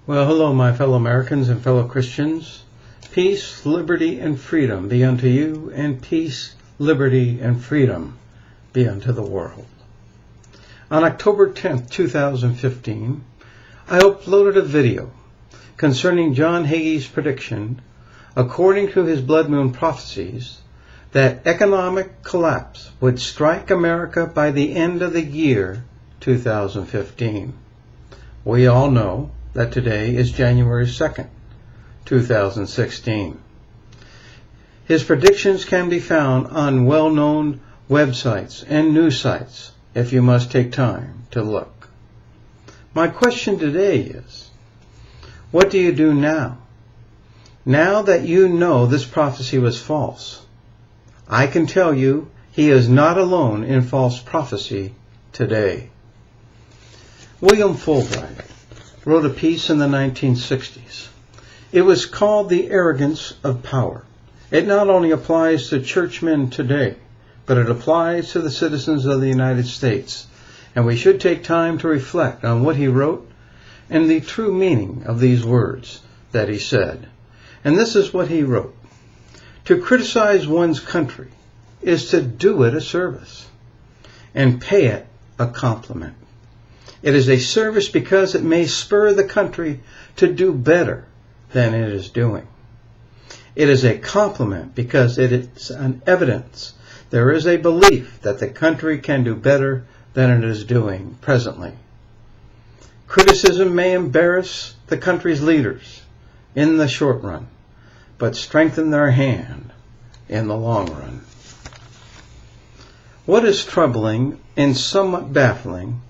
Well, hello, my fellow Americans and fellow Christians. Peace, liberty, and freedom be unto you, and peace, liberty, and freedom be unto the world. On October 10th, 2015, I uploaded a video concerning John Hagee's prediction, according to his blood moon prophecies, that economic collapse would strike America by the end of the year 2015. We all know that today is January 2nd, 2016. His predictions can be found on well-known websites and news sites if you must take time to look. My question today is, what do you do now? Now that you know this prophecy was false, I can tell you he is not alone in false prophecy today. William Fulbright wrote a piece in the 1960s. It was called The Arrogance of Power. It not only applies to churchmen today, but it applies to the citizens of the United States. And we should take time to reflect on what he wrote and the true meaning of these words that he said. And this is what he wrote. To criticize one's country is to do it a service and pay it a compliment. It is a service because it may spur the country to do better than it is doing. It is a compliment because it is an evidence. There is a belief that the country can do better than it is doing presently. Criticism may embarrass the country's leaders in the short run, but strengthen their hand in the long run. What is troubling and somewhat baffling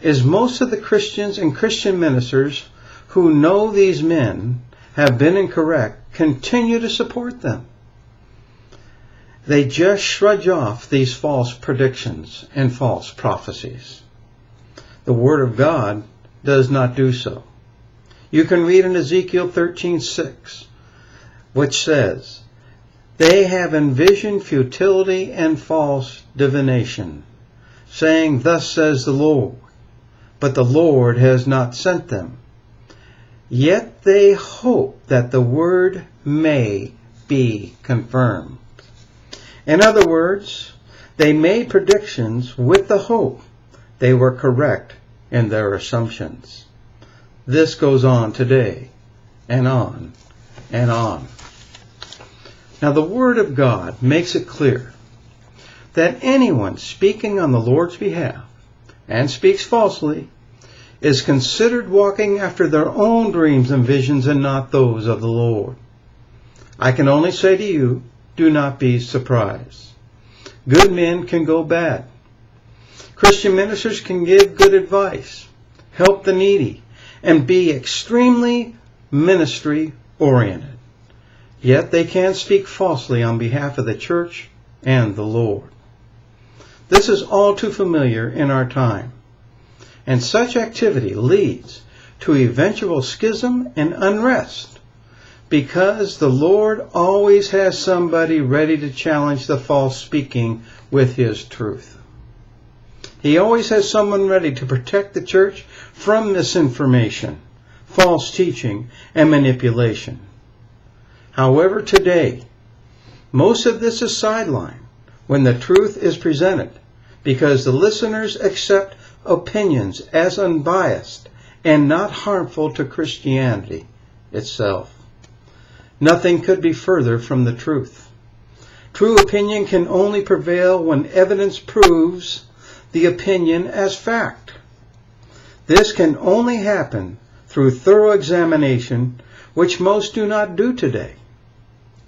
is most of the Christians and Christian ministers who know these men have been incorrect continue to support them. They just shrug off these false predictions and false prophecies. The Word of God does not do so. You can read in Ezekiel 13:6, which says, "They have envisioned futility and false divination, saying, 'Thus says the Lord,' but the Lord has not sent them. Yet they hope that the word may be confirmed." In other words, they made predictions with the hope they were correct in their assumptions. This goes on today, and on, and on. Now the Word of God makes it clear that anyone speaking on the Lord's behalf and speaks falsely is considered walking after their own dreams and visions and not those of the Lord. I can only say to you, do not be surprised. Good men can go bad. Christian ministers can give good advice, help the needy, and be extremely ministry-oriented. Yet they can speak falsely on behalf of the church and the Lord. This is all too familiar in our time. And such activity leads to eventual schism and unrest because the Lord always has somebody ready to challenge the false speaking with His truth. He always has someone ready to protect the church from misinformation, false teaching, and manipulation. However, today, most of this is sidelined when the truth is presented because the listeners accept opinions as unbiased and not harmful to Christianity itself. Nothing could be further from the truth. True opinion can only prevail when evidence proves the opinion as fact. This can only happen through thorough examination, which most do not do today.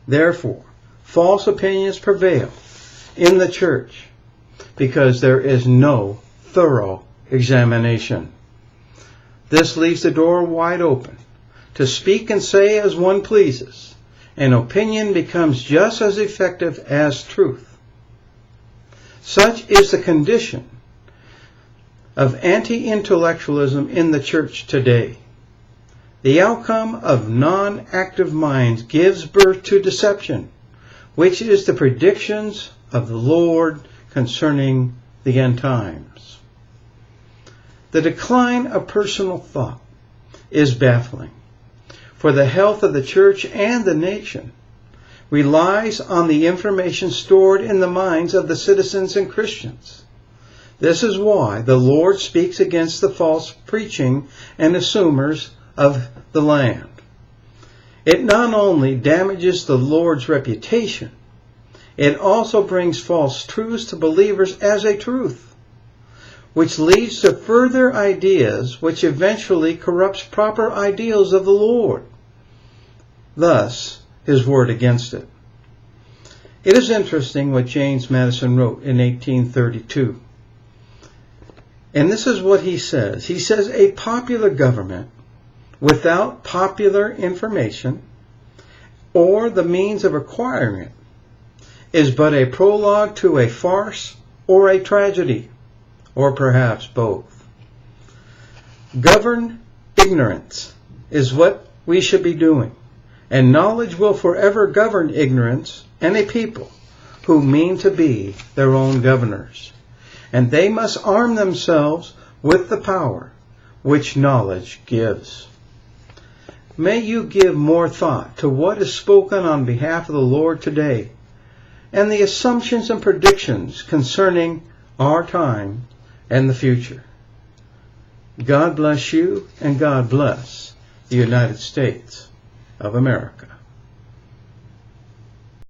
Therefore, false opinions prevail in the church because there is no thorough examination. This leaves the door wide open to speak and say as one pleases, and opinion becomes just as effective as truth. Such is the condition of anti-intellectualism in the church today. The outcome of non-active minds gives birth to deception, which is the predictions of the Lord concerning the end times. The decline of personal thought is baffling. For the health of the church and the nation relies on the information stored in the minds of the citizens and Christians. This is why the Lord speaks against the false preaching and assumers of the land. It not only damages the Lord's reputation, it also brings false truths to believers as a truth, which leads to further ideas which eventually corrupts proper ideals of the Lord. Thus, his word against it. It is interesting what James Madison wrote in 1832. And this is what he says. He says, a popular government without popular information or the means of acquiring it is but a prologue to a farce or a tragedy, or perhaps both. Govern ignorance is what we should be doing, and knowledge will forever govern ignorance and a people who mean to be their own governors. And they must arm themselves with the power which knowledge gives. May you give more thought to what is spoken on behalf of the Lord today, and the assumptions and predictions concerning our time and the future. God bless you, and God bless the United States of America.